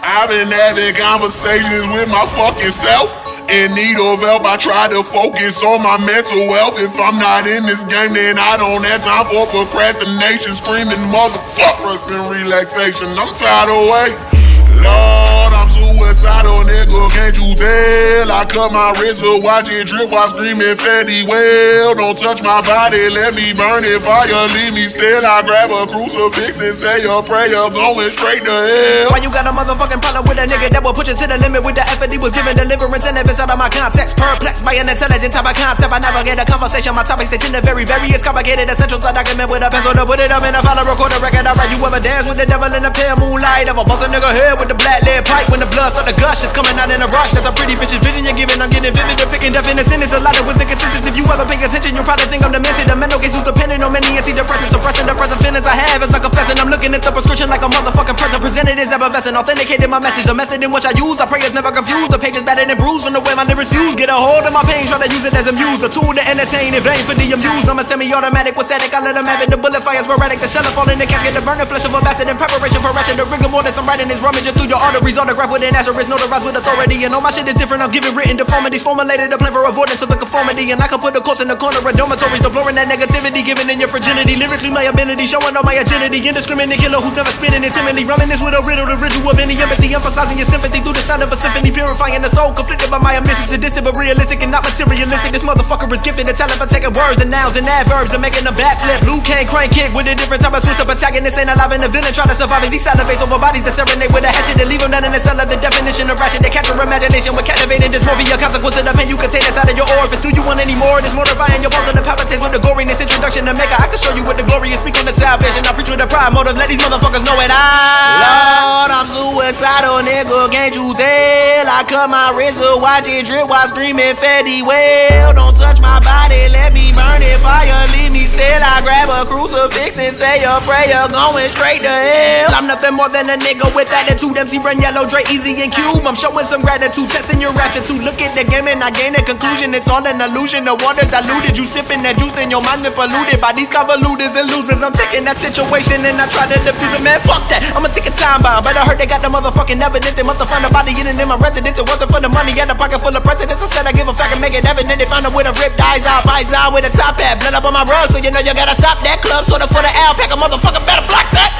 I've been having conversations with my fucking self. In need of help, I try to focus on my mental health. If I'm not in this game, then I don't have time for procrastination. Screaming motherfuck, rest in relaxation. I'm tired of waiting. Lord, I'm suicidal, nigga, can't you tell? I cut my wrist up, watch it drip while screaming Fetty well. Don't touch my body, let me burn it, fire, leave me still. I grab a crucifix and say a prayer, going straight to hell. Why you got a motherfucking problem with a nigga that will push it to the limit with the effort he was giving deliverance and living out of my context? Perplexed by an intelligent type of concept, I navigate a conversation. My topics they tend to very various, complicated essentials. I document with a pencil to put it up in a file, record a record. I write. You ever dance with the devil in the pale moonlight? Ever bust a nigga head with the black lead pipe? When the blood start to gush, it's coming out in a rush. That's a pretty vicious vision you're giving. I'm getting vivid, picking definite sentence. A lot of with inconsistency. If you ever pay attention, you'll probably think I'm demented. The mental case who's dependent on many antidepressants, suppressing the present feelings I have as I confessing. I'm looking at the prescription like a motherfucking present. Presented as effervescent, authenticated my message. The method in which I use, I pray is never confused. The page is battered and bruised from the way my lyrics fuse. Get a hold of my pain, try to use it as a muse. A tool to entertain, in vain for the amused. I'm a semi-automatic with static, I let them have it. The bullet fire sporadic, the shell fall in the casket. The burning flesh of a bastard in preparation for ration. The rigor mortis, I'm writing is rummaging through your arteries. Autograph with an asterisk, notarized with authority. And all my shit is different, I'm giving written deformities. Formulated a plan for avoidance of the conformity. And I can put the course in the corner of dormitories. Deploring that negativity, giving in your fragility. Lyrically my ability, showing all my agility. Indiscriminate killer who's never spinning intimately. Reminisce with a riddle, the ritual of any empathy. Emphasizing your sympathy through the sound of a symphony. Purifying the soul, conflicted by my omissions. Sadistic but realistic and not materialistic. This motherfucker is gifted a talent for taking words and nouns and adverbs and making a backflip. Blue cane crank kick with a different type of twist. Of protagonist ain't alive and the villain trying to survive as he salivates over bodies that serenade with a hatchet. They leave him down in the cell of the definition of ratchet. They capture imagination with captivating dysmorphia. Consequence of the pain you contain inside of your orifice. Do you want any more? This mortifying your pulse and the palpitates with the goriness. Introduction to maker. I can show you what the glory is. Speak on the salvation. I preach with a pride motive. Let these motherfuckers know it. Lord, I'm suicidal, nigga, can't you tell? I cut my wrist up, watch it drip while screaming Fetty well. Don't touch my body, let me burn it, fire, leave me still. I grab a crucifix and say a prayer, going straight to hell. I'm nothing more than a nigga with attitude. MC Run Yellow, Dre, Easy, and Cube. I'm showing some gratitude, testing your aptitude. Look at the game and I gain a conclusion. It's all an illusion, the water's diluted. You sipping that juice and your mind is polluted by these convoluters and losers. I'm taking that situation and I try to defuse it. Man, fuck that, I'ma take a time bomb. But I heard they got the motherfucking evidence. They must have found a body in my residence. It wasn't for the money, had a pocket full of presidents. I said I give a fuck and make it evident. They found her with a ripped eyes out, eyes on with a top hat. Blood up on my rug, so you know you gotta stop that club. Sorta for the alpaca, motherfucker better block that.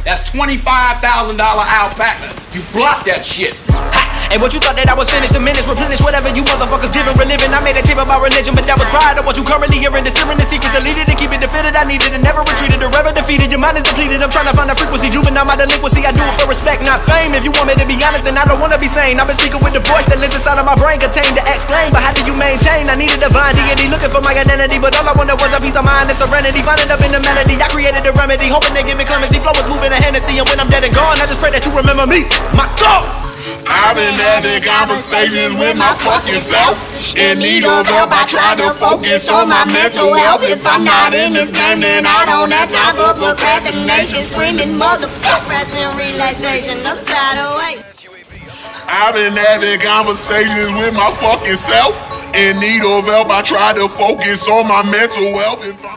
That's $25,000 alpaca. You block that shit. And what you thought that I was finished, the minutes replenish whatever you motherfuckers giving, reliving. I made a tape about religion, but that was pride of what you currently hearing. Discern the secret, deleted and keep it defeated. I needed and never retreated, the ever defeated. Your mind is depleted. I'm trying to find a frequency, juvenile my delinquency. I do it for respect, not fame. If you want me to be honest, then I don't wanna be sane. I've been speaking with the voice that lives inside of my brain, contained to exclaim. But how do you maintain? I needed divine deity, looking for my identity, but all I wanted was a peace of mind and serenity. Finding up in the melody, I created a remedy, hoping they give me clemency. Flow is moving a Hennessy, and when I'm dead and gone, I just pray that you remember me, my God. I've been having conversations with my fucking self. In need of help, I try to focus on my mental health. If I'm not in this game, then I don't have time for procrastination. Screaming motherfuck, Rest in relaxation. I'm tired of waiting. I've been having conversations with my fucking self. In need of help, I try to focus on my mental health. If I'm